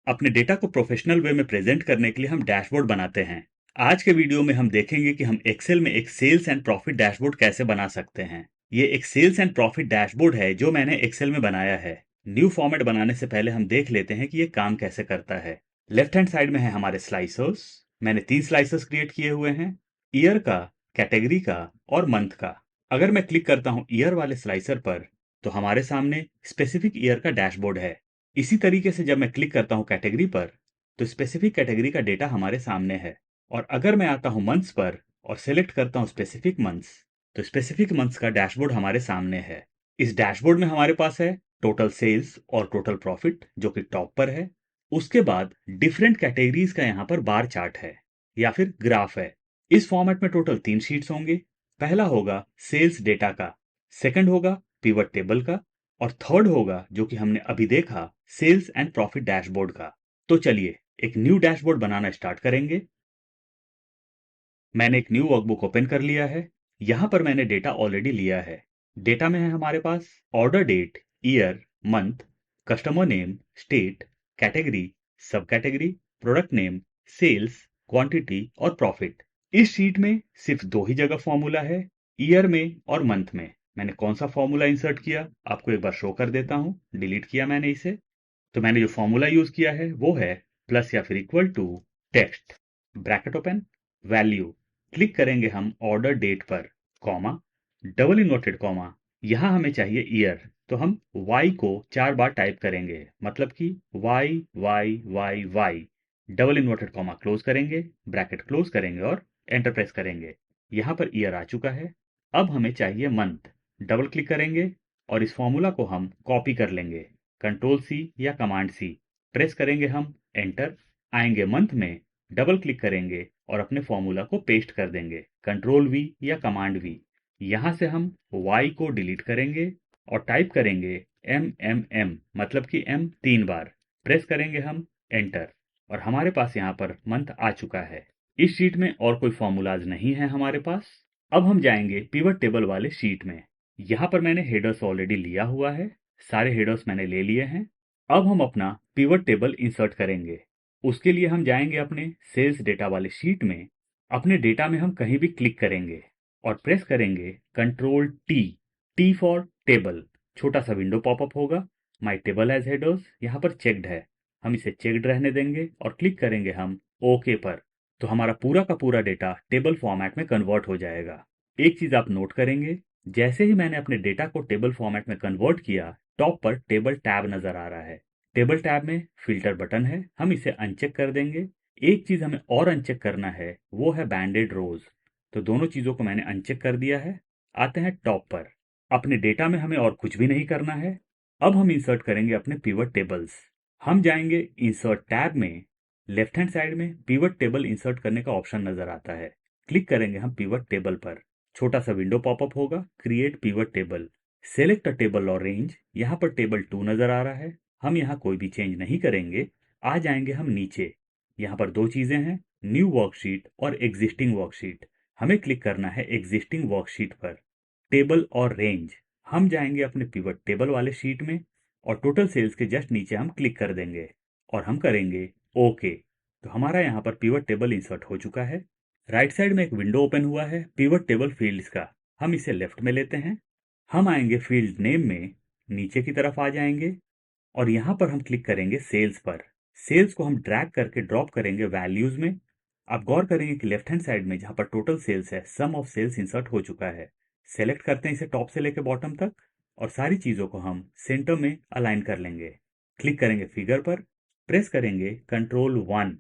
अपने डेटा को professional way में प्रेजेंट करने के लिए हम डैशबोर्ड बनाते हैं। आज के वीडियो में हम देखेंगे कि हम एक्सेल में एक सेल्स एंड प्रॉफिट डैशबोर्ड कैसे बना सकते हैं। ये एक सेल्स एंड प्रॉफिट डैशबोर्ड है जो मैंने एक्सेल में बनाया है। न्यू फॉर्मेट बनाने से पहले हम देख लेते हैं कि ये काम कैसे करता है। लेफ्ट हैंड साइड में है हमारे स्लाइसर्स। मैंने 3 स्लाइसर्स क्रिएट किए हुए हैं, ईयर का, कैटेगरी का और मंथ का। अगर मैं क्लिक करता हूं ईयर वाले स्लाइसर पर, तो हमारे सामने स्पेसिफिक ईयर का डैशबोर्ड है। इसी तरीके से जब मैं क्लिक करता हूं कैटेगरी पर, तो स्पेसिफिक कैटेगरी का डेटा हमारे सामने है। और अगर मैं आता हूं मंथ्स पर और सेलेक्ट करता हूं स्पेसिफिक मंथ्स, तो स्पेसिफिक मंथ्स का डैशबोर्ड हमारे सामने है। इस डैशबोर्ड में हमारे पास है टोटल सेल्स और टोटल प्रॉफिट जो कि टॉप पर है। उसके बाद डिफरेंट कैटेगरीज का यहाँ पर बार चार्ट है या फिर ग्राफ है। इस फॉर्मेट में टोटल 3 शीट्स होंगे। पहला होगा सेल्स डेटा का, सेकंड होगा पिवट टेबल का और थर्ड होगा जो कि हमने अभी देखा सेल्स एंड प्रॉफिट डैशबोर्ड का। तो चलिए एक न्यू डैशबोर्ड बनाना स्टार्ट करेंगे। मैंने एक न्यू वर्कबुक ओपन कर लिया है। यहां पर मैंने डेटा ऑलरेडी लिया है। डेटा में है हमारे पास order date, year, month, customer name, state, category, sub category, product name, sales, quantity और प्रॉफिट। इस शीट में सिर्फ 2 ही जगह फॉर्मूला है, ईयर में और मंथ में। मैंने कौन सा फॉर्मूला इंसर्ट किया आपको एक बार शो कर देता हूं। डिलीट किया मैंने इसे। तो मैंने जो फॉर्मूला यूज किया है वो है प्लस या फिर equal to text, bracket open, value. Click करेंगे हम ऑर्डर डेट पर, कॉमा, डबल इन्वर्टेड कॉमा। यहां हमें चाहिए ईयर, तो हम y को 4 बार टाइप करेंगे, मतलब कि y y y y। Double inverted comma close करेंगे, ब्रैकेट क्लोज करेंगे और एंटर प्रेस करेंगे। यहां पर ईयर आ चुका है। अब हमें चाहिए मंथ। डबल क्लिक करेंगे और इस फॉर्मूला को हम कॉपी कर लेंगे, कंट्रोल सी या कमांड सी। प्रेस करेंगे हम एंटर। आएंगे मंथ में, डबल क्लिक करेंगे और अपने फॉर्मूला को पेस्ट कर देंगे, कंट्रोल वी या कमांड वी। यहां से हम y को डिलीट करेंगे और टाइप करेंगे m, मतलब कि m 3 बार। प्रेस करेंगे हम एंटर और हमारे पास यहाँ पर मंथ आ चुका है। इस शीट में और कोई फॉर्मूलाज नहीं है हमारे पास। अब हम जाएंगे पिवट टेबल वाले शीट में। यहाँ पर मैंने हेडर्स ऑलरेडी लिया हुआ है, सारे हेडर्स मैंने ले लिए हैं। अब हम अपना पिवट टेबल इंसर्ट करेंगे। उसके लिए हम जाएंगे अपने सेल्स डेटा वाले शीट में। अपने डेटा में हम कहीं भी क्लिक करेंगे और प्रेस करेंगे control T, T for table. छोटा सा विंडो पॉपअप होगा, माई टेबल एज हेडर्स यहाँ पर चेक्ड है, हम इसे चेक्ड रहने देंगे और क्लिक करेंगे हम ओके पर। तो हमारा पूरा का पूरा डेटा टेबल फॉर्मेट में कन्वर्ट हो जाएगा। एक चीज आप नोट करेंगे, जैसे ही मैंने अपने डेटा को टेबल फॉर्मेट में कन्वर्ट किया, टॉप पर टेबल टैब नजर आ रहा है। टेबल टैब में फिल्टर बटन है, हम इसे अनचेक कर देंगे। एक चीज हमें और अनचेक करना है, वो है बैंडेड रोज। तो दोनों चीजों को मैंने अनचेक कर दिया है। आते हैं टॉप पर। अपने डेटा में हमें और कुछ भी नहीं करना है। अब हम इंसर्ट करेंगे अपने पिवट टेबल्स। हम जाएंगे इंसर्ट टैब में। लेफ्ट हैंड साइड में पिवट टेबल इंसर्ट करने का ऑप्शन नजर आता है। क्लिक करेंगे हम पिवट टेबल पर। छोटा सा विंडो पॉपअप होगा, create pivot table. Select a table और रेंज। यहाँ पर टेबल 2 नजर आ रहा है, हम यहाँ कोई भी चेंज नहीं करेंगे। आ जाएंगे हम नीचे। यहाँ पर 2 चीजें हैं, न्यू वर्कशीट और एग्जिस्टिंग वर्कशीट। हमें क्लिक करना है एग्जिस्टिंग वर्कशीट पर। टेबल और रेंज, हम जाएंगे अपने पिवट टेबल वाले शीट में और टोटल सेल्स के जस्ट नीचे हम क्लिक कर देंगे और हम करेंगे ओके। तो हमारा यहाँ पर पिवट टेबल इंसर्ट हो चुका है। राइट साइड में एक विंडो ओपन हुआ है पिवट टेबल फील्ड्स का, हम इसे लेफ्ट में लेते हैं। हम आएंगे फील्ड नेम में, नीचे की तरफ आ जाएंगे और यहाँ पर हम क्लिक करेंगे सेल्स पर। सेल्स को हम ड्रैग करके ड्रॉप करेंगे वैल्यूज में। आप गौर करेंगे कि लेफ्ट हैंड साइड में जहाँ पर टोटल सेल्स है, सम ऑफ सेल्स इंसर्ट हो चुका है। सेलेक्ट करते हैं इसे टॉप से लेकर बॉटम तक और सारी चीजों को हम सेंटर में अलाइन कर लेंगे। क्लिक करेंगे फिगर पर, प्रेस करेंगे कंट्रोल 1।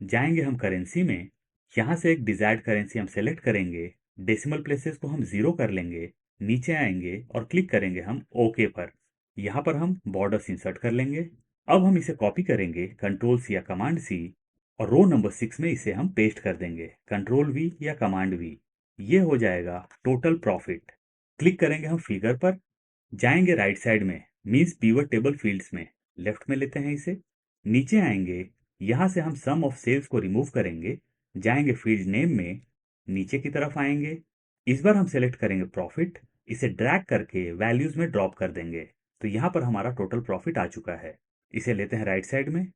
जाएंगे हम करेंसी में, यहाँ से एक डिजायर्ड करेंसी हम सेलेक्ट करेंगे। डेसिमल प्लेसेस को हम 0 कर लेंगे। नीचे आएंगे और क्लिक करेंगे हम ओके पर। यहाँ पर हम बॉर्डर्स इंसर्ट कर लेंगे। अब हम इसे कॉपी करेंगे कंट्रोल सी या कमांड सी और रो नंबर 6 में इसे हम पेस्ट कर देंगे, कंट्रोल वी या कमांड वी। ये हो जाएगा टोटल प्रॉफिट। क्लिक करेंगे हम फिगर पर, जाएंगे राइट साइड में मीन्स पिवट टेबल फील्ड्स में, लेफ्ट में लेते हैं इसे। नीचे आएंगे, यहां से हम सम ऑफ सेल्स को रिमूव करेंगे। जाएंगे फील्ड नेम में, नीचे की तरफ आएंगे। इस बार हम सेलेक्ट करेंगे प्रॉफिट, इसे ड्रैग करके वैल्यूज में ड्रॉप कर देंगे। तो यहां पर हमारा टोटल प्रॉफिट आ चुका है। इसे लेते हैं राइट साइड में,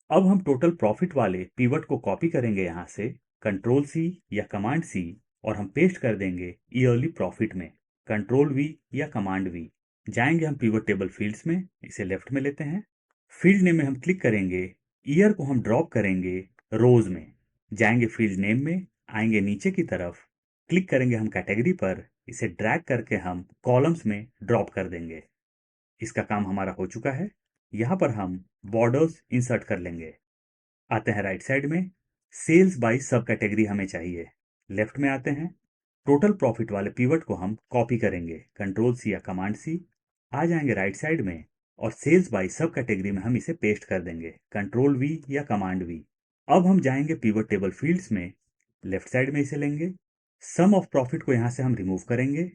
अब हम टोटल प्रॉफिट वाले पिवट को कॉपी करेंगे यहाँ से कंट्रोल सी या कमांड सी, और हम पेस्ट कर देंगे ईयरली प्रॉफिट में कंट्रोल वी या कमांड वी। जाएंगे हम पिवट टेबल फील्ड्स में, इसे लेफ्ट में लेते हैं। फील्ड नेम में हम क्लिक करेंगे, ईयर को हम ड्रॉप करेंगे रोज में। जाएंगे फील्ड नेम में, आएंगे नीचे की तरफ, क्लिक करेंगे हम कैटेगरी पर, इसे ड्रैग करके हम कॉलम्स में ड्रॉप कर देंगे। इसका काम हमारा हो चुका है। यहाँ पर हम बॉर्डर्स इंसर्ट कर लेंगे। आते हैं राइट साइड में, सेल्स बाय सब कैटेगरी हमें चाहिए। लेफ्ट में आते हैं, टोटल प्रॉफिट वाले पिवट को हम कॉपी करेंगे कंट्रोल सी या कमांड सी। आ जाएंगे राइट साइड में और सेल्स बाय सब कैटेगरी में हम इसे पेस्ट कर देंगे कंट्रोल वी या कमांड वी। अब हम जाएंगे पिवट टेबल फील्ड्स में, लेफ्ट साइड में इसे लेंगे। सम ऑफ प्रॉफिट को यहां से हम रिमूव करेंगे,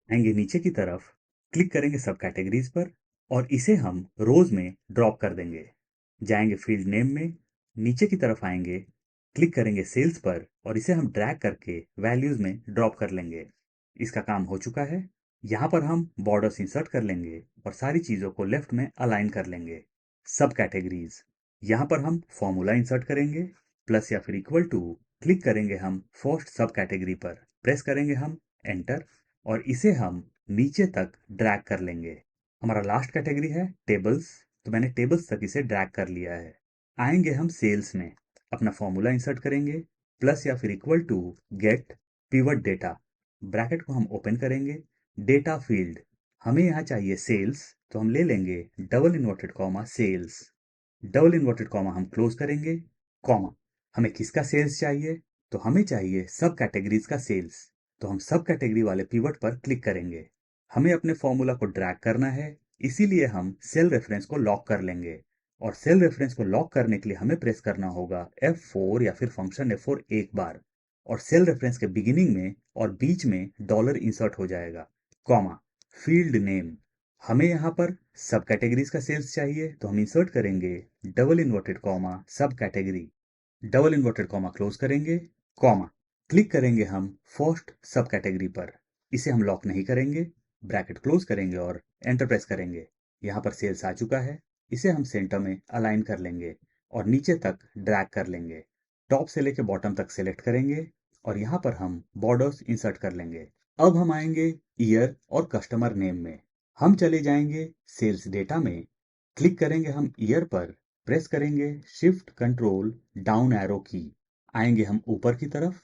आएंगे नीचे की तरफ, क्लिक करेंगे सब कैटेगरीज पर और इसे हम रोज में ड्रॉप कर देंगे। जाएंगे फील्ड नेम में, नीचे की तरफ आएंगे, क्लिक करेंगे सेल्स पर और इसे हम ड्रैग करके वैल्यूज में ड्रॉप कर लेंगे। इसका काम हो चुका है। यहाँ पर हम बॉर्डर्स इंसर्ट कर लेंगे और सारी चीज़ों को लेफ्ट में अलाइन कर लेंगे। सब कैटेगरीज, यहाँ पर हम फॉर्मूला इंसर्ट करेंगे, प्लस या फिर इक्वल टू, क्लिक करेंगे हम फर्स्ट सब कैटेगरी पर, प्रेस करेंगे हम एंटर और इसे हम नीचे तक ड्रैग कर लेंगे। हमारा लास्ट कैटेगरी है टेबल्स, तो मैंने टेबल्स तक इसे ड्रैग कर लिया है। आएंगे हम सेल्स में, अपना फॉर्मूला इंसर्ट करेंगे, प्लस या फिर equal to get pivot data, bracket को हम ओपन करेंगे, डेटा फील्ड, हमें यहाँ चाहिए सेल्स, तो हम ले लेंगे double inverted comma sales, double inverted comma हम क्लोज करेंगे, कॉमा। हमें किसका सेल्स चाहिए, तो हमें चाहिए सब कैटेगरीज का सेल्स, तो हम सब कैटेगरी वाले पिवट पर क्लिक करेंगे। हमें अपने फॉर्मूला को ड्रैग करना है, इसीलिए हम सेल रेफरेंस को लॉक कर लेंगे और सेल रेफरेंस को लॉक करने के लिए हमें प्रेस करना होगा F4 या फिर फंक्शन F4 एक बार, और सेल रेफरेंस के बिगिनिंग में और बीच में डॉलर इंसर्ट हो जाएगा, कॉमा, फील्ड नेम। हमें यहाँ पर सब कैटेगरीज का सेल्स चाहिए, तो हम इंसर्ट करेंगे डबल इन्वर्टेड कॉमा सब category, double inverted comma close करेंगे, कॉमा, क्लिक करेंगे हम फर्स्ट सब कैटेगरी पर, इसे हम लॉक नहीं करेंगे, ब्रैकेट क्लोज करेंगे और एंटर प्रेस करेंगे। यहाँ पर सेल्स आ चुका है, इसे हम सेंटर में अलाइन कर लेंगे और नीचे तक ड्रैग कर लेंगे। टॉप से लेके बॉटम तक सेलेक्ट करेंगे और यहाँ पर हम बॉर्डर्स इंसर्ट कर लेंगे। अब हम आएंगे ईयर और कस्टमर नेम में। हम चले जाएंगे सेल्स डेटा में, क्लिक करेंगे हम ईयर पर, प्रेस करेंगे शिफ्ट कंट्रोल डाउन एरो की, आएंगे हम ऊपर की तरफ।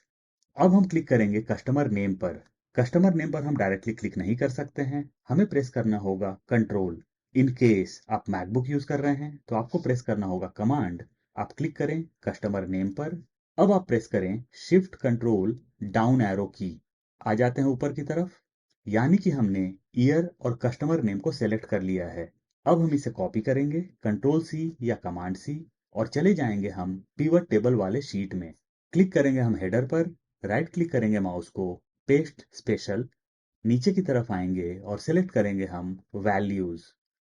अब हम क्लिक करेंगे कस्टमर नेम पर। कस्टमर नेम पर हम डायरेक्टली क्लिक नहीं कर सकते हैं, हमें प्रेस करना होगा कंट्रोल। इन केस आप मैकबुक यूज कर रहे हैं तो आपको प्रेस करना होगा कमांड। आप क्लिक करें कस्टमर नेम पर, अब आप प्रेस करें शिफ्ट कंट्रोल डाउन एरो की, आ जाते हैं ऊपर की तरफ। यानी कि हमने ईयर और कस्टमर नेम को सेलेक्ट कर लिया है। अब हम इसे कॉपी करेंगे कंट्रोल सी या कमांड सी और चले जाएंगे हम पिवट टेबल वाले शीट में। क्लिक करेंगे हम हेडर पर, राइट क्लिक करेंगे माउस को, पेस्ट स्पेशल, नीचे की तरफ आएंगे और सिलेक्ट करेंगे हम वैल्यूज।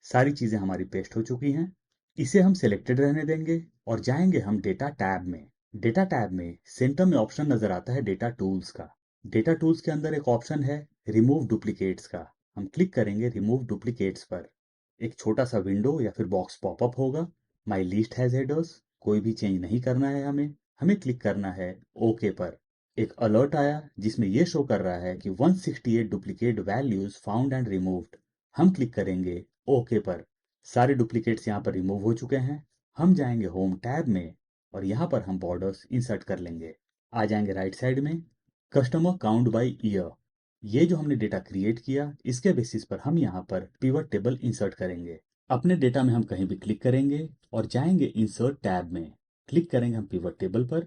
सारी चीजें हमारी पेस्ट हो चुकी हैं। इसे हम सिलेक्टेड रहने देंगे और जाएंगे हम डेटा टैब में। डेटा टैब में सेंटर में ऑप्शन नजर आता है डेटा टूल्स का। डेटा टूल्स के अंदर एक ऑप्शन है रिमूव डुप्लीकेट्स का, हम क्लिक करेंगे रिमूव डुप्लीकेट्स पर। एक छोटा सा विंडो या फिर बॉक्स पॉपअप होगा, माई लिस्ट हैज हेडर्स, कोई भी चेंज नहीं करना है हमें, हमें क्लिक करना है ओके पर। एक अलर्ट आया जिसमें यह शो कर रहा है कि 168 duplicate values found and removed. हम क्लिक करेंगे ओके पर। सारे डुप्लीकेट्स यहाँ पर रिमूव हो चुके हैं। हम जाएंगे होम टैब में और यहाँ पर हम बॉर्डर्स इंसर्ट कर लेंगे। आ जाएंगे राइट साइड में, कस्टमर काउंट बाय ईयर, ये जो हमने डेटा क्रिएट किया इसके बेसिस पर हम यहाँ पर पिवट टेबल इंसर्ट करेंगे। अपने डेटा में हम कहीं भी क्लिक करेंगे और जाएंगे इंसर्ट टैब में, क्लिक करेंगे हम पिवट टेबल पर,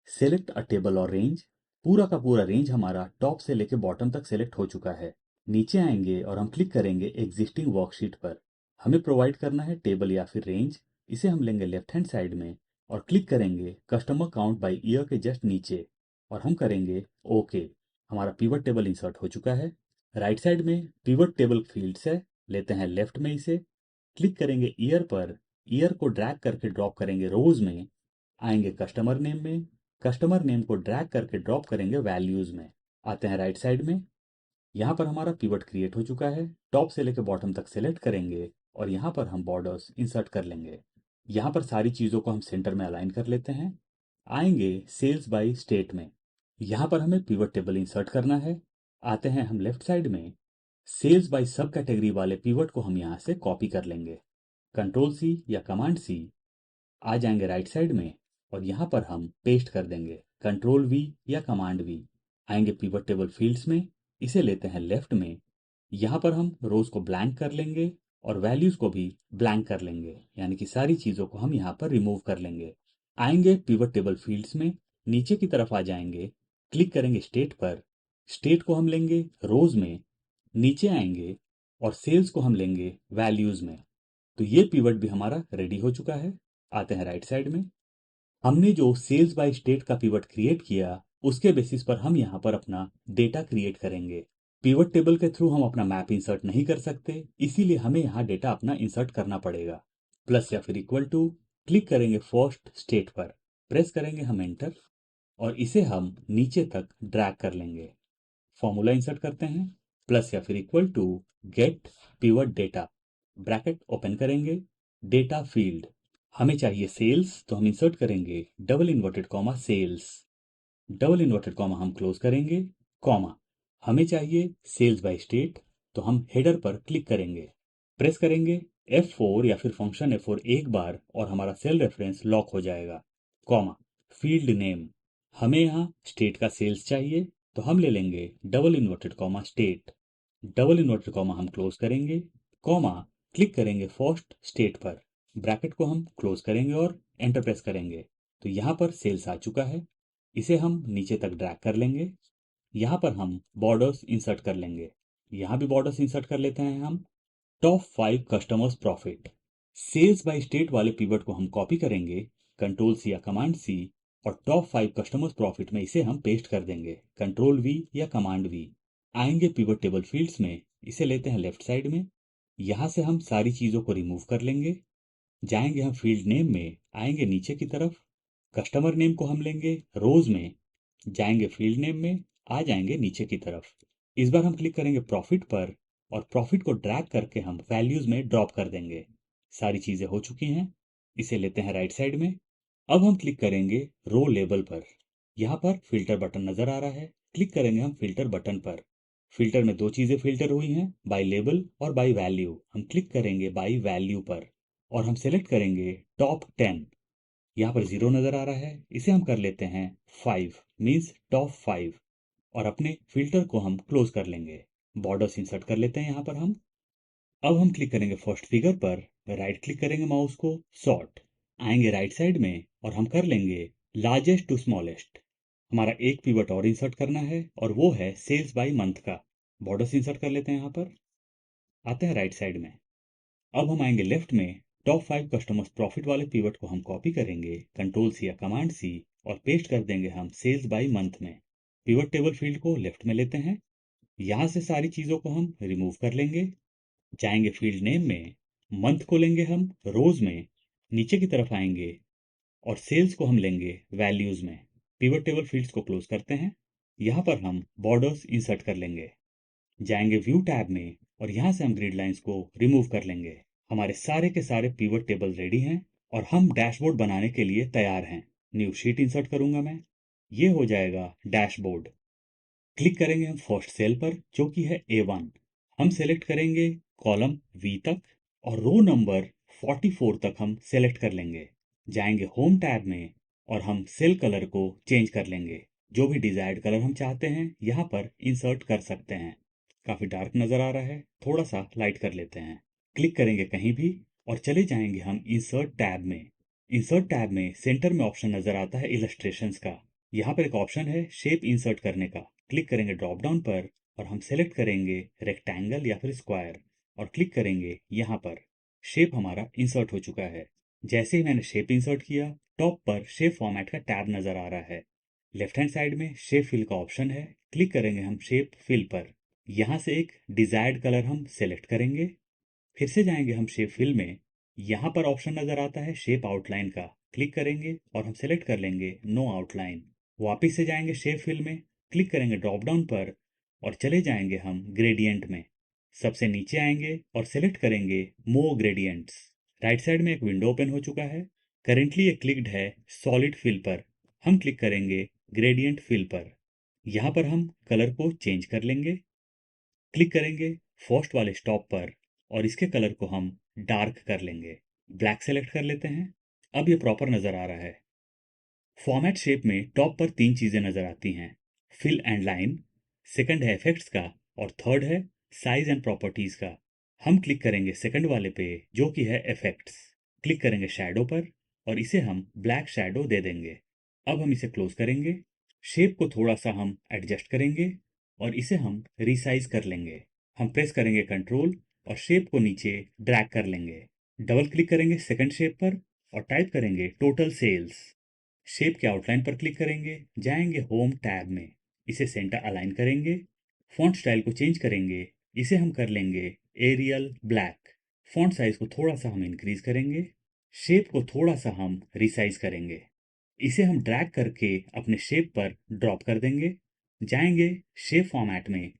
सेलेक्ट अ टेबल और रेंज। पूरा का पूरा रेंज हमारा टॉप से लेके बॉटम तक सेलेक्ट हो चुका है। नीचे आएंगे और हम क्लिक करेंगे एग्जिस्टिंग वर्कशीट पर। हमें प्रोवाइड करना है टेबल या फिर रेंज, इसे हम लेंगे लेफ्ट हैंड साइड में और क्लिक करेंगे कस्टमर काउंट बाय ईयर के जस्ट नीचे और हम करेंगे ओके। हमारा पिवट टेबल इंसर्ट हो चुका है। राइट साइड में पिवट टेबल फील्ड्स है, लेते हैं लेफ्ट में इसे, क्लिक करेंगे ईयर पर, ईयर को ड्रैग करके ड्रॉप करेंगे रोज में, आएंगे कस्टमर नेम में, कस्टमर नेम को ड्रैग करके ड्रॉप करेंगे वैल्यूज में। आते हैं राइट साइड में, यहाँ पर हमारा पिवट क्रिएट हो चुका है। टॉप से लेकर बॉटम तक सेलेक्ट करेंगे और यहाँ पर हम बॉर्डर्स इंसर्ट कर लेंगे। यहाँ पर सारी चीज़ों को हम सेंटर में अलाइन कर लेते हैं। आएंगे सेल्स बाय स्टेट में, यहाँ पर हमें पिवट टेबल इंसर्ट करना है। आते हैं हम लेफ्ट साइड में, सेल्स बाय सब कैटेगरी वाले पिवट को हम यहाँ से कॉपी कर लेंगे। कंट्रोल सी या कमांड सी, आ जाएंगे राइट साइड में और यहाँ पर हम पेस्ट कर देंगे। कंट्रोल वी या कमांड वी, आएंगे पिवट टेबल फील्ड्स में, इसे लेते हैं लेफ्ट में। यहाँ पर हम रोज को ब्लैंक कर लेंगे और वैल्यूज को भी ब्लैंक कर लेंगे, यानी कि सारी चीजों को हम यहाँ पर रिमूव कर लेंगे। आएंगे पिवट टेबल फील्ड्स में, नीचे की तरफ आ जाएंगे, क्लिक करेंगे स्टेट पर। स्टेट को हम लेंगे रोज में, नीचे आएंगे और सेल्स को हम लेंगे वैल्यूज में। तो ये पिवट भी हमारा रेडी हो चुका है। आते हैं राइट साइड में, हमने जो सेल्स बाय स्टेट का पिवट क्रिएट किया उसके बेसिस पर हम यहाँ पर अपना डेटा क्रिएट करेंगे। पिवट टेबल के थ्रू हम अपना मैप इंसर्ट नहीं कर सकते, इसीलिए हमें यहाँ डेटा अपना इंसर्ट करना पड़ेगा। प्लस या फिर इक्वल टू, क्लिक करेंगे फर्स्ट स्टेट पर, प्रेस करेंगे हम एंटर और इसे हम नीचे तक ड्रैग कर लेंगे। फॉर्मूला इंसर्ट करते हैं, प्लस या फिर equal to get pivot data, bracket open करेंगे, डेटा फील्ड, हमें चाहिए सेल्स तो हम इंसर्ट करेंगे double inverted comma sales, double inverted comma हम क्लोज करेंगे, कॉमा, हमें चाहिए सेल्स बाय स्टेट तो हम हेडर पर क्लिक करेंगे, प्रेस करेंगे F4 या फिर फंक्शन F4 एक बार और हमारा सेल रेफरेंस लॉक हो जाएगा, कॉमा, फील्ड नेम, हमें यहाँ स्टेट का सेल्स चाहिए तो हम ले लेंगे double inverted comma state, double inverted comma हम क्लोज करेंगे, कॉमा, क्लिक करेंगे फर्स्ट स्टेट पर, ब्रैकेट को हम क्लोज करेंगे और एंटर प्रेस करेंगे। तो यहाँ पर सेल्स आ चुका है, इसे हम नीचे तक ड्रैग कर लेंगे। यहाँ पर हम बॉर्डर्स इंसर्ट कर लेंगे, यहाँ भी बॉर्डर्स इंसर्ट कर लेते हैं हम। Top 5 customers profit, sales by state वाले पिवट को हम कॉपी करेंगे, कंट्रोल सी या कमांड सी, और टॉप 5 कस्टमर्स प्रॉफिट में इसे हम पेस्ट कर देंगे, कंट्रोल वी या कमांड वी। आएंगे पिवट टेबल फील्ड्स में, इसे लेते हैं लेफ्ट साइड में, यहाँ से हम सारी चीज़ों को रिमूव कर लेंगे। जाएंगे हम फील्ड नेम में, आएंगे नीचे की तरफ, कस्टमर नेम को हम लेंगे रोज में, जाएंगे फील्ड नेम में, आ जाएंगे नीचे की तरफ। इस बार हम क्लिक करेंगे प्रॉफिट पर और प्रॉफिट को ड्रैग करके हम वैल्यूज में ड्रॉप कर देंगे। सारी चीजें हो चुकी हैं, इसे लेते हैं राइट साइड में। अब हम क्लिक करेंगे रो लेबल पर, यहाँ पर फिल्टर बटन नजर आ रहा है, क्लिक करेंगे हम फिल्टर बटन पर। फिल्टर में दो चीजें फिल्टर हुई हैं, बाय लेबल और बाय वैल्यू। हम क्लिक करेंगे बाय वैल्यू पर और हम सेलेक्ट करेंगे टॉप 10। यहाँ पर 0 नजर आ रहा है, इसे हम कर लेते हैं 5, मीन्स टॉप 5, और अपने फिल्टर को हम क्लोज कर लेंगे। बॉर्डर्स इंसर्ट कर लेते हैं यहाँ पर हम। अब हम क्लिक करेंगे फर्स्ट फिगर पर, राइट क्लिक करेंगे माउस को, सॉर्ट, आएंगे राइट साइड में और हम कर लेंगे लार्जेस्ट टू स्मॉलेस्ट। हमारा एक पिवट और इंसर्ट करना है और वो है सेल्स बाय मंथ का। बॉर्डर्स इंसर्ट कर लेते हैं यहाँ पर। आते हैं राइट साइड में, अब हम आएंगे लेफ्ट में, टॉप 5 कस्टमर्स प्रॉफिट वाले पिवट को हम कॉपी करेंगे, कंट्रोल सी या कमांड सी, और पेस्ट कर देंगे हम सेल्स बाय मंथ में। पिवट टेबल फील्ड को लेफ्ट में लेते हैं, यहाँ से सारी चीज़ों को हम रिमूव कर लेंगे। जाएंगे फील्ड नेम में, मंथ को लेंगे हम रोज में, नीचे की तरफ आएंगे और सेल्स को हम लेंगे वैल्यूज में। पिवट टेबल फील्ड्स को क्लोज करते हैं, यहाँ पर हम बॉर्डर्स इंसर्ट कर लेंगे। जाएंगे व्यू टैब में और यहाँ से हम ग्रिड लाइंस को रिमूव कर लेंगे। हमारे सारे के सारे पिवट टेबल रेडी हैं और हम डैशबोर्ड बनाने के लिए तैयार हैं। न्यू शीट इंसर्ट करूंगा मैं, ये हो जाएगा डैशबोर्ड। क्लिक करेंगे हम फर्स्ट सेल पर जो कि है A1, हम सेलेक्ट करेंगे कॉलम V तक और रो नंबर 44 तक हम सेलेक्ट कर लेंगे। जाएंगे होम टैब में और हम सेल कलर को चेंज कर लेंगे, जो भी डिजायर्ड कलर हम चाहते हैं यहाँ पर इंसर्ट कर सकते हैं। काफी डार्क नजर आ रहा है, थोड़ा सा लाइट कर लेते हैं। क्लिक करेंगे कहीं भी और चले जाएंगे हम इंसर्ट टैब में। इंसर्ट टैब में सेंटर में ऑप्शन नजर आता है इलस्ट्रेशंस का, यहाँ पर एक ऑप्शन है शेप इंसर्ट करने का। क्लिक करेंगे ड्रॉप डाउन पर और हम सेलेक्ट करेंगे रेक्टेंगल या फिर स्क्वायर और क्लिक करेंगे यहाँ पर। शेप हमारा इंसर्ट हो चुका है। जैसे ही मैंने शेप इंसर्ट किया, टॉप पर शेप फॉर्मेट का टैब नजर आ रहा है। लेफ्ट हैंड साइड में शेप फिल का ऑप्शन है, क्लिक करेंगे हम शेप फिल पर। यहाँ से एक डिजायर्ड कलर हम सेलेक्ट करेंगे, फिर से जाएंगे हम शेप फिल में, यहाँ पर ऑप्शन नजर आता है शेप आउटलाइन का, क्लिक करेंगे और हम सेलेक्ट कर लेंगे नो आउटलाइन। वापिस से जाएंगे शेप फिल में, क्लिक करेंगे ड्रॉप डाउन पर और चले जाएंगे हम ग्रेडियंट में। सबसे नीचे आएंगे और सेलेक्ट करेंगे मोर ग्रेडियंट्स। राइट साइड में एक विंडो ओपन हो चुका है। करेंटली ये क्लिक्ड है सॉलिड फिल पर। हम क्लिक करेंगे ग्रेडियंट फिल पर। यहाँ पर हम कलर को चेंज कर लेंगे। क्लिक करेंगे फर्स्ट वाले स्टॉप पर और इसके कलर को हम डार्क कर लेंगे। ब्लैक सेलेक्ट कर लेते हैं। अब ये प्रॉपर नज़र आ रहा है। फॉर्मेट शेप में टॉप पर तीन चीज़ें नज़र आती हैं, फिल एंड लाइन, सेकंड है इफेक्ट्स का और थर्ड है साइज एंड प्रॉपर्टीज़ का। हम क्लिक करेंगे सेकंड वाले पे जो कि है इफेक्ट्स। क्लिक करेंगे शैडो पर और इसे हम ब्लैक शैडो दे देंगे। अब हम इसे क्लोज करेंगे। शेप को थोड़ा सा हम एडजस्ट करेंगे और इसे हम रिसाइज कर लेंगे। हम प्रेस करेंगे कंट्रोल और शेप को नीचे ड्रैग कर लेंगे। डबल क्लिक करेंगे सेकंड शेप पर और टाइप करेंगे टोटल सेल्स। शेप के आउटलाइन पर क्लिक करेंगे, जाएंगे होम टैब में, इसे सेंटर अलाइन करेंगे। फॉन्ट स्टाइल को चेंज करेंगे, इसे हम कर लेंगे एरियल ब्लैक। फॉन्ट साइज को थोड़ा सा हम इंक्रीज करेंगे। शेप को थोड़ा सा हम रिसाइज करेंगे। इसे हम ड्रैग करके अपने शेप पर ड्रॉप कर देंगे। जाएंगे शेप फॉर्मेट में,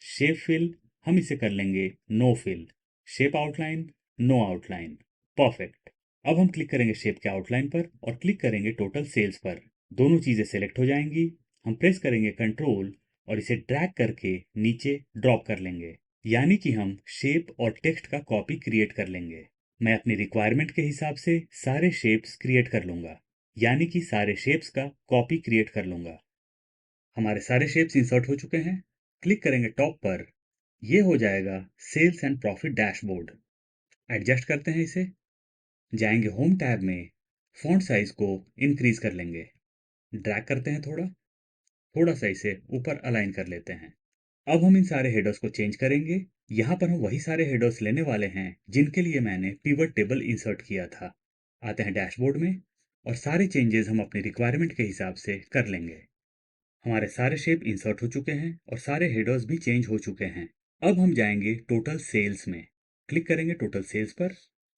शेप फिल, हम इसे कर लेंगे no fill. Shape outline, no outline, perfect. अब हम क्लिक करेंगे शेप के आउटलाइन पर और क्लिक करेंगे टोटल सेल्स पर। दोनों चीज़ें सेलेक्ट हो जाएंगी। हम प्रेस करेंगे कंट्रोल और इसे ड्रैग करके नीचे ड्रॉप कर लेंगे। यानी कि हम शेप और टेक्स्ट का कॉपी क्रिएट कर लेंगे। मैं अपनी रिक्वायरमेंट के हिसाब से सारे शेप्स क्रिएट कर लूंगा, यानी कि सारे शेप्स का कॉपी क्रिएट कर लूंगा। हमारे सारे शेप्स इंसर्ट हो चुके हैं। क्लिक करेंगे टॉप पर, ये हो जाएगा sales and profit dashboard. Adjust करते हैं इसे। जाएंगे होम टैब में, फॉन्ट साइज को इंक्रीज कर लेंगे। ड्रैग करते हैं थोड़ा थोड़ा सा, इसे ऊपर अलाइन कर लेते हैं। अब हम इन सारे हेडर्स को चेंज करेंगे। यहाँ पर हम वही सारे हेडर्स लेने वाले हैं जिनके लिए मैंने पिवट टेबल इंसर्ट किया था। आते हैं डैशबोर्ड में और सारे चेंजेस हम अपनी रिक्वायरमेंट के हिसाब से कर लेंगे। हमारे सारे शेप इंसर्ट हो चुके हैं और सारे हेडर्स भी चेंज हो चुके हैं। अब हम जाएंगे टोटल सेल्स में। क्लिक करेंगे टोटल सेल्स पर,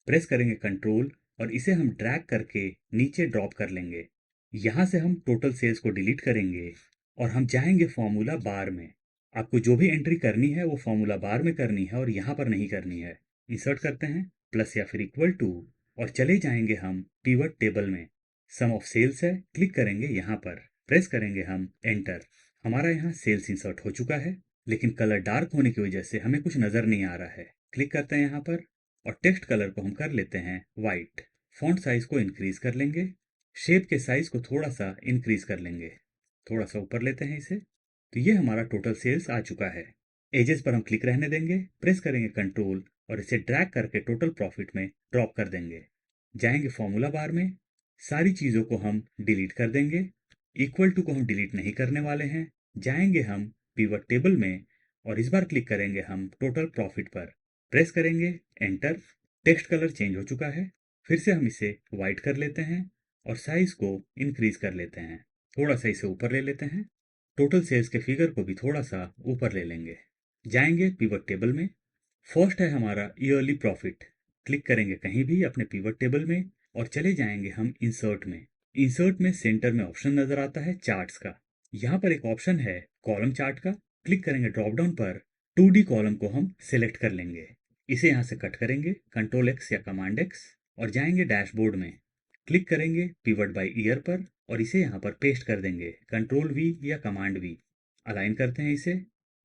प्रेस करेंगे कंट्रोल और इसे हम ड्रैग करके नीचे ड्रॉप कर लेंगे। यहाँ से हम टोटल सेल्स को डिलीट करेंगे और हम जाएंगे फॉर्मूला बार में। आपको जो भी एंट्री करनी है वो फॉर्मूला बार में करनी है और यहाँ पर नहीं करनी है। इंसर्ट करते हैं प्लस या फिर इक्वल टू और चले जाएंगे हम पिवट टेबल में। सम ऑफ सेल्स है, क्लिक करेंगे यहाँ पर, प्रेस करेंगे हम एंटर। हमारा यहाँ सेल्स इंसर्ट हो चुका है, लेकिन कलर डार्क होने की वजह से हमें कुछ नजर नहीं आ रहा है। क्लिक करते हैं यहाँ पर और टेक्स्ट कलर को हम कर लेते हैं वाइट। फॉन्ट साइज को इंक्रीज कर लेंगे। शेप के साइज को थोड़ा सा इंक्रीज कर लेंगे। थोड़ा सा ऊपर लेते हैं इसे। तो ये हमारा टोटल सेल्स आ चुका है। एजेस पर हम क्लिक रहने देंगे, प्रेस करेंगे कंट्रोल और इसे ड्रैग करके टोटल प्रॉफिट में ड्रॉप कर देंगे। जाएंगे फॉर्मूला बार में, सारी चीज़ों को हम डिलीट कर देंगे। इक्वल टू को हम डिलीट नहीं करने वाले हैं। जाएंगे हम पिवट टेबल में और इस बार क्लिक करेंगे हम टोटल प्रॉफिट पर, प्रेस करेंगे एंटर। टेक्स्ट कलर चेंज हो चुका है। फिर से हम इसे वाइट कर लेते हैं और साइज को इंक्रीज कर लेते हैं। थोड़ा सा इसे ऊपर ले लेते हैं। टोटल सेल्स के फिगर को भी थोड़ा सा ऊपर ले लेंगे। जाएंगे पिवट टेबल में। फर्स्ट है हमारा ईयरली प्रॉफिट। क्लिक करेंगे कहीं भी अपने पिवट टेबल में और चले जाएंगे हम इंसर्ट में। इंसर्ट में सेंटर में ऑप्शन नजर आता है चार्ट्स का। यहाँ पर एक ऑप्शन है कॉलम चार्ट का। क्लिक करेंगे ड्रॉप डाउन पर, 2D कॉलम को हम सिलेक्ट कर लेंगे। इसे यहाँ से कट करेंगे कंट्रोल एक्स या कमांड एक्स और जाएंगे डैशबोर्ड में। क्लिक करेंगे पिवट बाय ईयर पर और इसे यहाँ पर पेस्ट कर देंगे कंट्रोल वी या कमांड वी। अलाइन करते हैं इसे।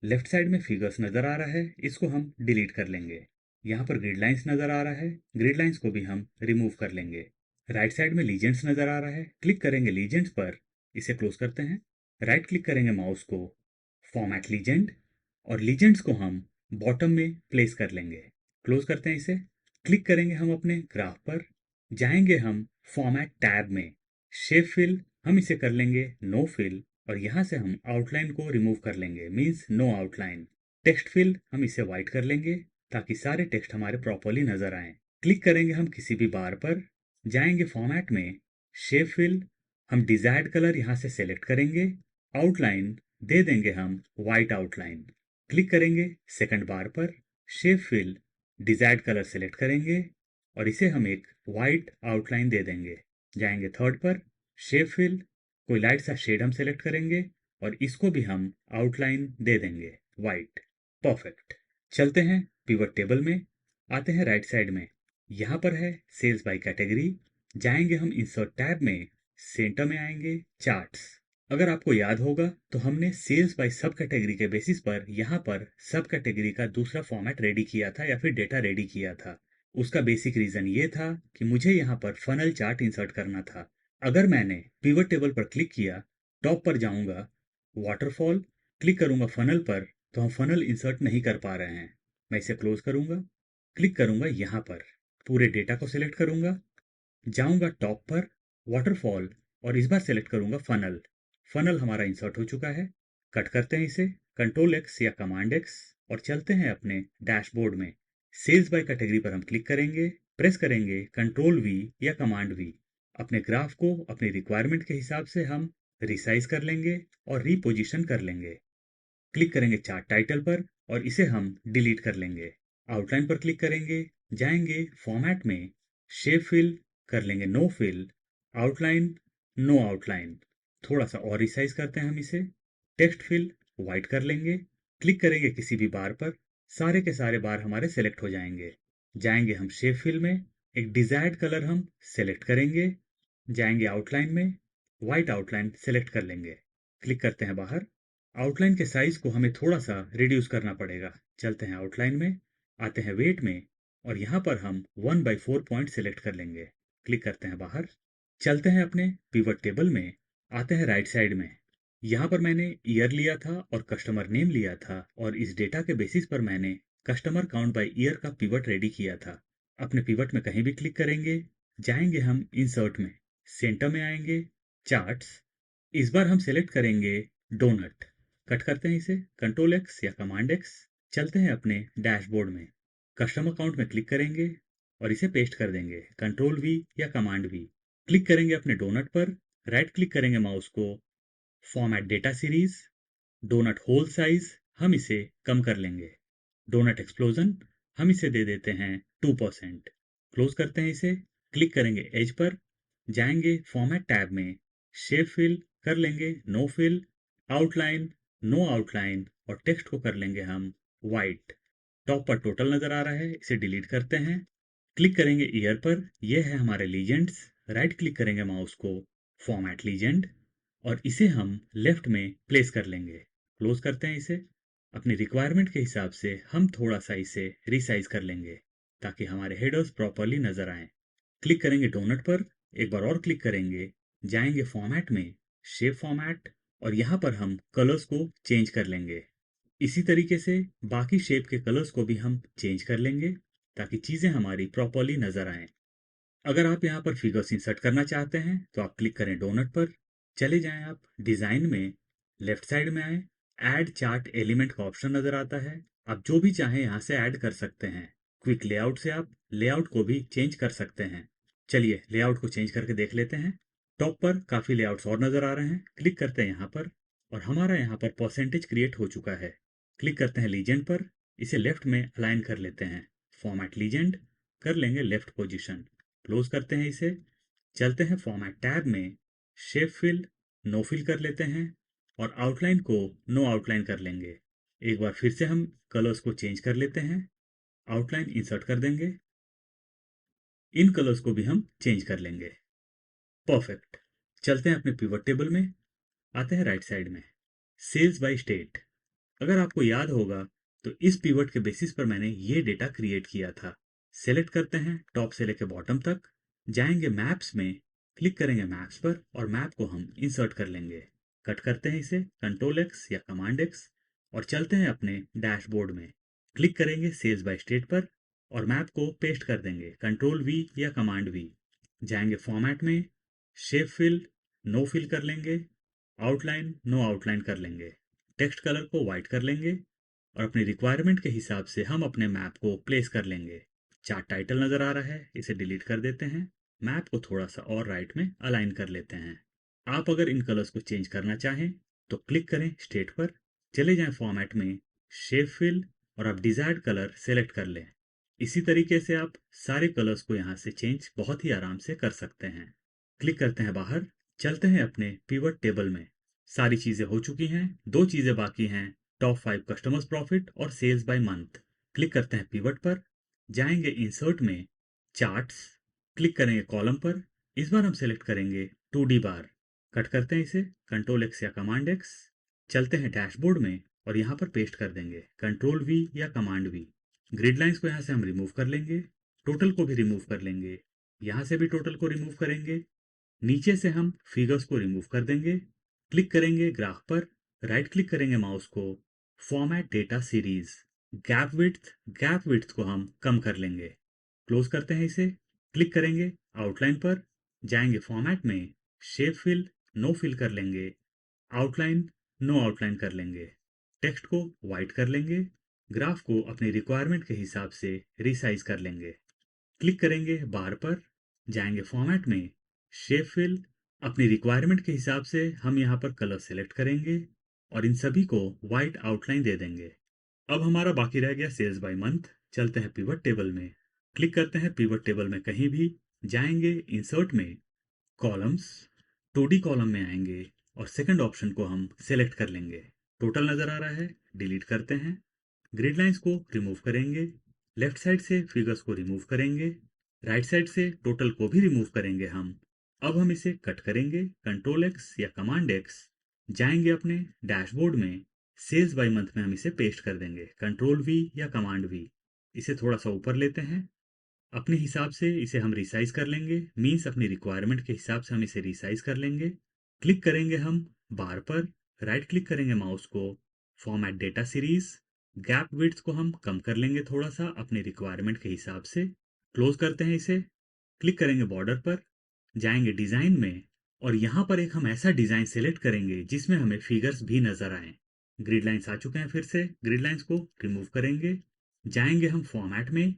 लेफ्ट साइड में फिगर्स नजर आ रहा है, इसको हम डिलीट कर लेंगे। यहाँ पर ग्रिड लाइंस नजर आ रहा है, ग्रिड लाइंस को भी हम रिमूव कर लेंगे। राइट साइड में लीजेंड्स नजर आ रहा है, क्लिक करेंगे लीजेंड्स पर, इसे क्लोज करते हैं। राइट क्लिक करेंगे माउस को, फॉर्मेट लीजेंड, और लीजेंड्स को हम बॉटम में प्लेस कर लेंगे। क्लोज करते हैं इसे। क्लिक करेंगे हम अपने ग्राफ पर, जाएंगे हम फॉर्मेट टैब में, शेप फिल, हम इसे कर लेंगे नो फिल और यहाँ से हम आउटलाइन को रिमूव कर लेंगे, means no outline. Text fill, हम इसे वाइट कर लेंगे ताकि सारे टेक्स्ट हमारे प्रॉपरली नजर आए। क्लिक करेंगे हम किसी भी बार पर, जाएंगे फॉर्मेट में, शेप फिल, हम डिजायर्ड कलर यहाँ से सेलेक्ट करेंगे। आउटलाइन दे देंगे हम वाइट आउटलाइन। क्लिक करेंगे सेकंड बार पर, shape fill, desired colour select करेंगे और इसे हम एक वाइट आउटलाइन दे देंगे। जाएंगे थर्ड पर, शेप फिल, कोई लाइट सा शेड हम सेलेक्ट करेंगे और इसको भी हम आउटलाइन दे देंगे वाइट। परफेक्ट। चलते हैं पिवट टेबल में, आते हैं राइट साइड में। यहाँ पर है सेल्स बाय कैटेगरी। जाएंगे हम इंसर्ट टैब में, सेंटर में आएंगे चार्ट्स। अगर आपको याद होगा तो हमने सेल्स बाय सब कैटेगरी के बेसिस पर यहाँ पर सब कैटेगरी का दूसरा फॉर्मेट रेडी किया था या फिर डेटा रेडी किया था। उसका बेसिक रीजन ये था कि मुझे यहाँ पर फनल चार्ट इंसर्ट करना था। अगर मैंने पिवट टेबल पर क्लिक किया, टॉप पर जाऊंगा, वाटरफॉल, क्लिक करूंगा फनल पर, तो हम फनल इंसर्ट नहीं कर पा रहे हैं। मैं इसे क्लोज करूंगा, क्लिक करूंगा यहाँ पर, पूरे डेटा को सिलेक्ट करूंगा, जाऊंगा टॉप पर, वाटरफॉल, और इस बार सिलेक्ट करूंगा फनल। फनल हमारा इंसर्ट हो चुका है। कट करते हैं इसे, कंट्रोल एक्स या कमांड एक्स, और चलते हैं अपने डैशबोर्ड में। सेल्स बाय कैटेगरी पर हम क्लिक करेंगे, प्रेस करेंगे कंट्रोल वी या कमांड वी। अपने ग्राफ को अपनी रिक्वायरमेंट के हिसाब से हम रिसाइज कर लेंगे और रीपोजिशन कर लेंगे। क्लिक करेंगे चार्ट टाइटल पर और इसे हम डिलीट कर लेंगे। आउटलाइन पर क्लिक करेंगे, जाएंगे फॉर्मेट में, शेप फिल कर लेंगे no fill, outline no outline. थोड़ा सा और रिसाइज करते हैं हम इसे, टेक्स्ट फिल वाइट कर लेंगे। क्लिक करेंगे किसी भी बार पर, सारे के सारे बार हमारे सेलेक्ट हो जाएंगे। जाएंगे हम शेप फिल में, एक डिजायर्ड कलर हम सेलेक्ट करेंगे, जाएंगे आउटलाइन में, वाइट आउटलाइन सेलेक्ट कर लेंगे। क्लिक करते हैं बाहर। आउटलाइन के साइज को हमें थोड़ा सा रिड्यूस करना पड़ेगा। चलते हैं आउटलाइन में, आते हैं वेट में, और यहाँ पर हम 1/4 पॉइंट सेलेक्ट कर लेंगे। क्लिक करते हैं बाहर। चलते हैं अपने पिवट टेबल में, आते हैं राइट साइड में। यहाँ पर मैंने ईयर लिया था और कस्टमर नेम लिया था, और इस डेटा के बेसिस पर मैंने कस्टमर काउंट बाय ईयर का पिवट रेडी किया था। अपने पिवट में कहीं भी क्लिक करेंगे, जाएंगे हम इंसर्ट में, सेंटर में आएंगे, चार्ट्स। इस बार हम सेलेक्ट करेंगे डोनट। कट करते हैं इसे, कंट्रोल एक्स या कमांड एक्स। चलते हैं अपने डैशबोर्ड में, कस्टमर अकाउंट में क्लिक करेंगे और इसे पेस्ट कर देंगे, कंट्रोल वी या कमांड वी। क्लिक करेंगे अपने डोनट पर, राइट क्लिक करेंगे माउस को, format data series, donut hole size हम इसे कम कर लेंगे, डोनट एक्सप्लोजन हम इसे दे देते हैं 2%। क्लोज करते हैं इसे, क्लिक करेंगे एज पर, जाएंगे फॉर्मेट टैब में, शेप फिल कर लेंगे no fill, outline no outline, और टेक्स्ट को कर लेंगे हम वाइट। टॉप पर टोटल नजर आ रहा है, इसे डिलीट करते हैं। क्लिक करेंगे ईयर पर, यह है हमारे लीजेंड्स। राइट क्लिक करेंगे माउस को, फॉर्मेट लीजेंड, और इसे हम लेफ्ट में प्लेस कर लेंगे। क्लोज करते हैं इसे। अपनी रिक्वायरमेंट के हिसाब से हम थोड़ा सा इसे रिसाइज कर लेंगे ताकि हमारे हेडर्स प्रॉपरली नजर आए। क्लिक करेंगे डोनट पर, एक बार और क्लिक करेंगे, जाएंगे फॉर्मेट में, शेप फॉर्मेट, और यहाँ पर हम कलर्स को चेंज कर लेंगे। इसी तरीके से बाकी शेप के कलर्स को भी हम चेंज कर लेंगे ताकि चीजें हमारी प्रॉपरली नजर आए। अगर आप यहाँ पर फिगर्स इंसर्ट करना चाहते हैं तो आप क्लिक करें डोनट पर, चले जाएं आप डिजाइन में, लेफ्ट साइड में आए, ऐड चार्ट एलिमेंट का ऑप्शन नजर आता है। आप जो भी चाहें यहाँ से ऐड कर सकते हैं। क्विक लेआउट से आप लेआउट को भी चेंज कर सकते हैं। चलिए लेआउट को चेंज करके देख लेते हैं। टॉप पर काफी लेआउट्स और नजर आ रहे हैं, क्लिक करते हैं यहाँ पर, और हमारा यहाँ पर परसेंटेज क्रिएट हो चुका है। क्लिक करते हैं लीजेंड पर, इसे लेफ्ट में अलाइन कर लेते हैं, फॉर्मेट लीजेंड कर लेंगे लेफ्ट पोजिशन। क्लोज करते हैं इसे। चलते हैं फॉर्मेट टैब में, शेप फिल नो फिल कर लेते हैं, और आउटलाइन को नो आउटलाइन कर लेंगे। एक बार फिर से हम कलर्स को चेंज कर लेते हैं, आउटलाइन इंसर्ट कर देंगे, इन कलर्स को भी हम चेंज कर लेंगे। परफेक्ट। चलते हैं अपने पिवट टेबल में, आते हैं राइट साइड में, सेल्स बाय स्टेट। अगर आपको याद होगा तो इस पिवट के बेसिस पर मैंने ये डेटा क्रिएट किया था। सेलेक्ट करते हैं टॉप से लेकर बॉटम तक, जाएंगे मैप्स में, क्लिक करेंगे मैप्स पर, और मैप को हम इंसर्ट कर लेंगे। कट करते हैं इसे, कंट्रोल एक्स या कमांड एक्स, और चलते हैं अपने डैशबोर्ड में। क्लिक करेंगे सेल्स बाय स्टेट पर, और मैप को पेस्ट कर देंगे, कंट्रोल वी या कमांड वी। जाएंगे फॉर्मेट में, शेप फिल नो फिल कर लेंगे, आउटलाइन नो आउटलाइन कर लेंगे, टेक्स्ट कलर को व्हाइट कर लेंगे, और अपनी रिक्वायरमेंट के हिसाब से हम अपने मैप को प्लेस कर लेंगे। चार्ट टाइटल नजर आ रहा है, इसे डिलीट कर देते हैं। मैप को थोड़ा सा और राइट में अलाइन कर लेते हैं। आप अगर इन कलर्स को चेंज करना चाहें तो क्लिक करें स्टेट पर, चले जाएं फॉर्मेट में, शेप फिल, और आप डिजायर्ड कलर सेलेक्ट कर लें। इसी तरीके से आप सारे कलर्स को यहाँ से चेंज बहुत ही आराम से कर सकते हैं। क्लिक करते हैं बाहर, चलते हैं अपने पिवट टेबल में। सारी चीजें हो चुकी हैं, दो चीजें बाकी हैं, टॉप 5 कस्टमर्स प्रॉफिट और सेल्स बाय मंथ। क्लिक करते हैं पिवट पर, जाएंगे इंसर्ट में, चार्ट्स, क्लिक करेंगे कॉलम पर। इस बार हम सेलेक्ट करेंगे 2D बार। कट करते हैं इसे कंट्रोल एक्स या कमांड एक्स। चलते हैं डैशबोर्ड में और यहाँ पर पेस्ट कर देंगे कंट्रोल वी या कमांड वी। ग्रिड लाइंस को यहाँ से हम रिमूव कर लेंगे। टोटल को भी रिमूव कर लेंगे। यहाँ से भी टोटल को रिमूव करेंगे। नीचे से हम फिगर्स को रिमूव कर देंगे। क्लिक करेंगे ग्राफ पर। राइट क्लिक करेंगे माउस को। Format data series. Gap width को हम कम कर लेंगे। क्लोज करते हैं इसे। क्लिक करेंगे आउटलाइन पर। जाएंगे फॉर्मेट में। शेप फिल नो फिल कर लेंगे। आउटलाइन नो आउटलाइन कर लेंगे। टेक्स्ट को वाइट कर लेंगे। ग्राफ को अपनी रिक्वायरमेंट के हिसाब से रिसाइज कर लेंगे। क्लिक करेंगे बार पर। जाएंगे फॉर्मेट में। Shape fill. अपनी रिक्वायरमेंट के हिसाब से हम यहाँ पर कलर सेलेक्ट करेंगे और इन सभी को वाइट आउटलाइन दे देंगे। अब हमारा बाकी रह गया सेल्स बाय मंथ। चलते हैं पिवट टेबल में। क्लिक करते हैं पिवट टेबल में कहीं भी। जाएंगे इंसर्ट में। कॉलम्स। 2D कॉलम में आएंगे और सेकंड ऑप्शन को हम सेलेक्ट कर लेंगे। टोटल नजर आ रहा है, डिलीट करते हैं। ग्रिड लाइंस को रिमूव करेंगे। लेफ्ट साइड से फिगर्स को रिमूव करेंगे। राइट साइड से टोटल को भी रिमूव करेंगे हम। अब हम इसे कट करेंगे कंट्रोल एक्स या कमांड एक्स। जाएंगे अपने डैशबोर्ड में। सेल्स बाय मंथ में हम इसे पेस्ट कर देंगे कंट्रोल वी या कमांड वी। इसे थोड़ा सा ऊपर लेते हैं। अपने हिसाब से इसे हम रिसाइज कर लेंगे, मीन्स अपनी रिक्वायरमेंट के हिसाब से हम इसे रिसाइज कर लेंगे। क्लिक करेंगे हम बार पर। राइट क्लिक करेंगे माउस को। Format data series. Gap width को हम कम कर लेंगे थोड़ा सा अपनी रिक्वायरमेंट के हिसाब से। क्लोज करते हैं इसे। क्लिक करेंगे बॉर्डर पर। जाएंगे डिजाइन में और यहाँ पर एक हम ऐसा डिजाइन सेलेक्ट करेंगे जिसमें हमें फिगर्स भी नजर आए। ग्रिड लाइंस आ चुके हैं, फिर से ग्रिड लाइंस को रिमूव करेंगे। जाएंगे हम फॉर्मेट में।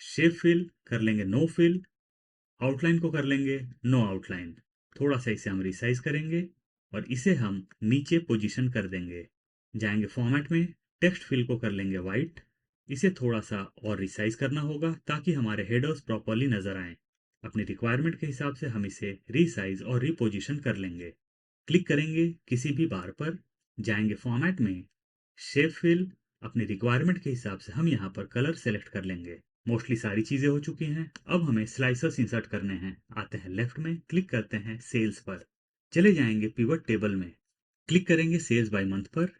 शेप फिल कर लेंगे नो फिल। आउटलाइन को कर लेंगे नो आउटलाइन। थोड़ा सा इसे हम रिसाइज करेंगे और इसे हम नीचे पोजीशन कर देंगे। जाएंगे फॉर्मेट में। टेक्स्ट फिल को कर लेंगे वाइट। इसे थोड़ा सा और रिसाइज करना होगा ताकि हमारे हेडर्स प्रॉपरली नजर आए। अपनी रिक्वायरमेंट के हिसाब से हम इसे रिसाइज और रिपोजिशन कर लेंगे। क्लिक करेंगे किसी भी बार पर। जाएंगे फॉर्मेट में। Shape fill. अपनी रिक्वायरमेंट के हिसाब से हम यहाँ पर कलर सेलेक्ट कर लेंगे। मोस्टली सारी चीजें हो चुकी हैं। अब हमें स्लाइसर्स इंसर्ट करने हैं। आते हैं लेफ्ट में, क्लिक करते हैं सेल्स पर। चले जाएंगे पिवट टेबल में। क्लिक करेंगे सेल्स बाय मंथ पर।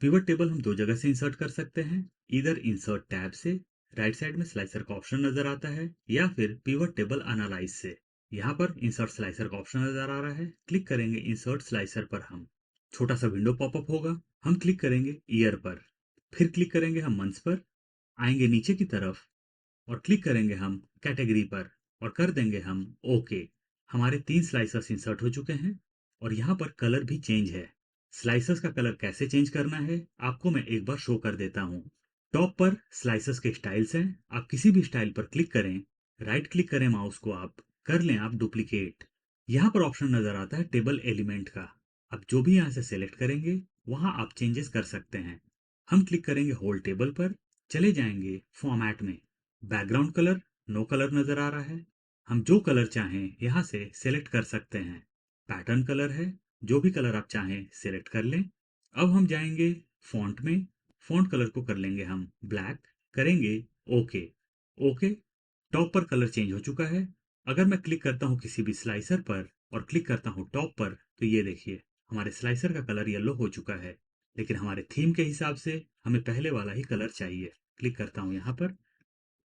पिवट टेबल हम दो जगह से इंसर्ट कर सकते हैं। इधर इंसर्ट टैब से। राइट साइड में स्लाइसर का ऑप्शन नजर आता है, या फिर पिवट टेबल एनालाइज से। यहाँ पर इंसर्ट स्लाइसर का ऑप्शन नजर आ रहा है। क्लिक करेंगे इंसर्ट स्लाइसर पर हम। छोटा सा विंडो पॉपअप होगा। हम क्लिक करेंगे ईयर पर। फिर क्लिक करेंगे हम मंथ्स पर। आएंगे नीचे की तरफ और क्लिक करेंगे हम कैटेगरी पर और कर देंगे हम ओके। हमारे 3 स्लाइसर्स इंसर्ट हो चुके हैं और यहाँ पर कलर भी चेंज है। स्लाइसर्स का कलर कैसे चेंज करना है आपको मैं एक बार शो कर देता हूँ। टॉप पर स्लाइसर्स के स्टाइल्स हैं। आप किसी भी स्टाइल पर क्लिक करें। राइट क्लिक करें माउस को, आप कर लें आप डुप्लीकेट। यहाँ पर ऑप्शन नजर आता है टेबल एलिमेंट का। आप जो भी यहाँ से सेलेक्ट करेंगे वहां आप चेंजेस कर सकते हैं। हम क्लिक करेंगे होल टेबल पर। चले जाएंगे फॉर्मेट में। बैकग्राउंड कलर नो कलर नजर आ रहा है। हम जो कलर चाहें यहां से सेलेक्ट कर सकते हैं। पैटर्न कलर है, जो भी कलर आप चाहें सेलेक्ट कर लें। अब हम जाएंगे फॉन्ट में। फॉन्ट कलर को कर लेंगे हम ब्लैक। करेंगे ओके। ओके। टॉप पर कलर चेंज हो चुका है। अगर मैं क्लिक करता हूं किसी भी स्लाइसर पर और क्लिक करता हूं टॉप पर, तो ये देखिए हमारे स्लाइसर का कलर येलो हो चुका है। लेकिन हमारे थीम के हिसाब से हमें पहले वाला ही कलर चाहिए। क्लिक करता हूं यहां पर।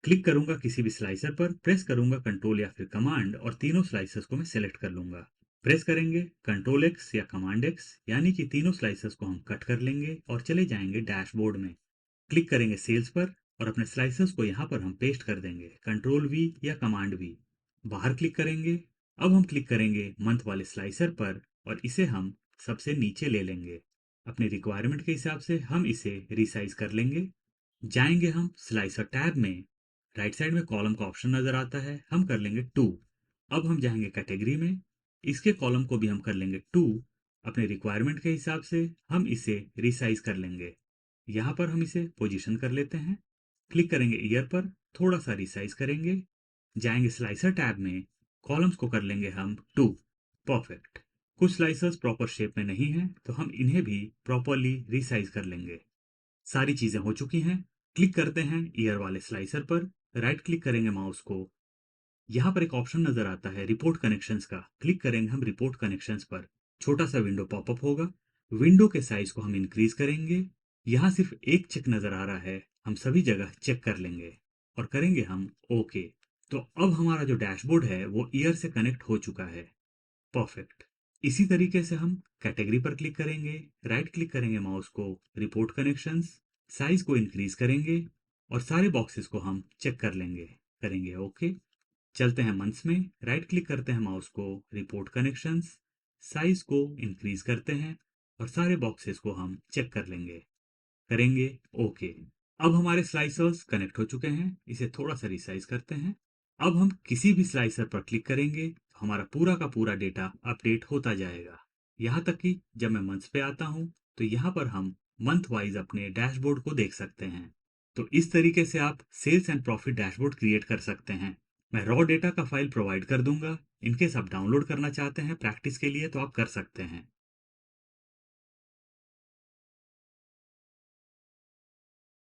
क्लिक करूंगा किसी भी स्लाइसर पर, प्रेस करूंगा कंट्रोल या फिर कमांड और तीनों स्लाइसर्स को मैं सेलेक्ट कर लूंगा। प्रेस करेंगे कंट्रोल एक्स या कमांड एक्स, यानी कि तीनों स्लाइसर्स को हम कट कर लेंगे और चले जाएंगे डैशबोर्ड में। क्लिक करेंगे सेल्स पर और अपने स्लाइसर्स को यहाँ पर हम पेस्ट कर देंगे कंट्रोल वी या कमांड वी। बाहर क्लिक करेंगे। अब हम क्लिक करेंगे मंथ वाले स्लाइसर पर और इसे हम सबसे नीचे ले लेंगे। अपनी रिक्वायरमेंट के हिसाब से हम इसे रिसाइज कर लेंगे। जाएंगे हम स्लाइसर टैब में। राइट साइड में कॉलम का ऑप्शन नजर आता है, हम कर लेंगे 2। अब हम जाएंगे कैटेगरी में। इसके कॉलम को भी हम कर लेंगे 2। अपने रिक्वायरमेंट के हिसाब से हम इसे रिसाइज कर लेंगे। यहाँ पर हम इसे पोजीशन कर लेते हैं। क्लिक करेंगे ईयर पर, थोड़ा सा रिसाइज करेंगे। जाएंगे स्लाइसर टैब में। कॉलम्स को कर लेंगे हम 2। परफेक्ट। कुछ स्लाइसर्स प्रॉपर शेप में नहीं है तो हम इन्हें भी प्रॉपरली रिसाइज कर लेंगे। सारी चीजें हो चुकी हैं। क्लिक करते हैं ईयर वाले स्लाइसर पर। राइट क्लिक करेंगे माउस को। यहाँ पर एक ऑप्शन नजर आता है रिपोर्ट कनेक्शंस का। क्लिक करेंगे हम रिपोर्ट कनेक्शंस पर। छोटा सा विंडो पॉपअप होगा। विंडो के साइज को हम इंक्रीज करेंगे। यहाँ सिर्फ एक चेक नजर आ रहा है, हम सभी जगह चेक कर लेंगे और करेंगे हम ओके। तो अब हमारा जो डैशबोर्ड है वो ईयर से कनेक्ट हो चुका है। परफेक्ट। इसी तरीके से हम कैटेगरी पर क्लिक करेंगे, राइट क्लिक करेंगे माउस को, रिपोर्ट कनेक्शंस, साइज को इंक्रीज करेंगे और सारे बॉक्सेस को हम चेक कर लेंगे, करेंगे ओके। चलते हैं मंथ्स में, राइट क्लिक करते हैं माउस को, रिपोर्ट कनेक्शंस, साइज को इंक्रीज करते हैं और सारे बॉक्सेस को हम चेक कर लेंगे, करेंगे ओके। अब हमारे स्लाइसर्स कनेक्ट हो चुके हैं। इसे थोड़ा सा रिसाइज करते हैं। अब हम किसी भी स्लाइसर पर क्लिक करेंगे तो हमारा पूरा का पूरा डेटा अपडेट होता जाएगा। यहाँ तक कि जब मैं मंथ्स पे आता हूँ तो यहाँ पर हम मंथ वाइज अपने डैशबोर्ड को देख सकते हैं। तो इस तरीके से आप sales and profit dashboard create कर सकते हैं। मैं रॉ डेटा का फाइल प्रोवाइड कर दूंगा। इनकेस आप डाउनलोड करना चाहते हैं प्रैक्टिस के लिए तो आप कर सकते हैं।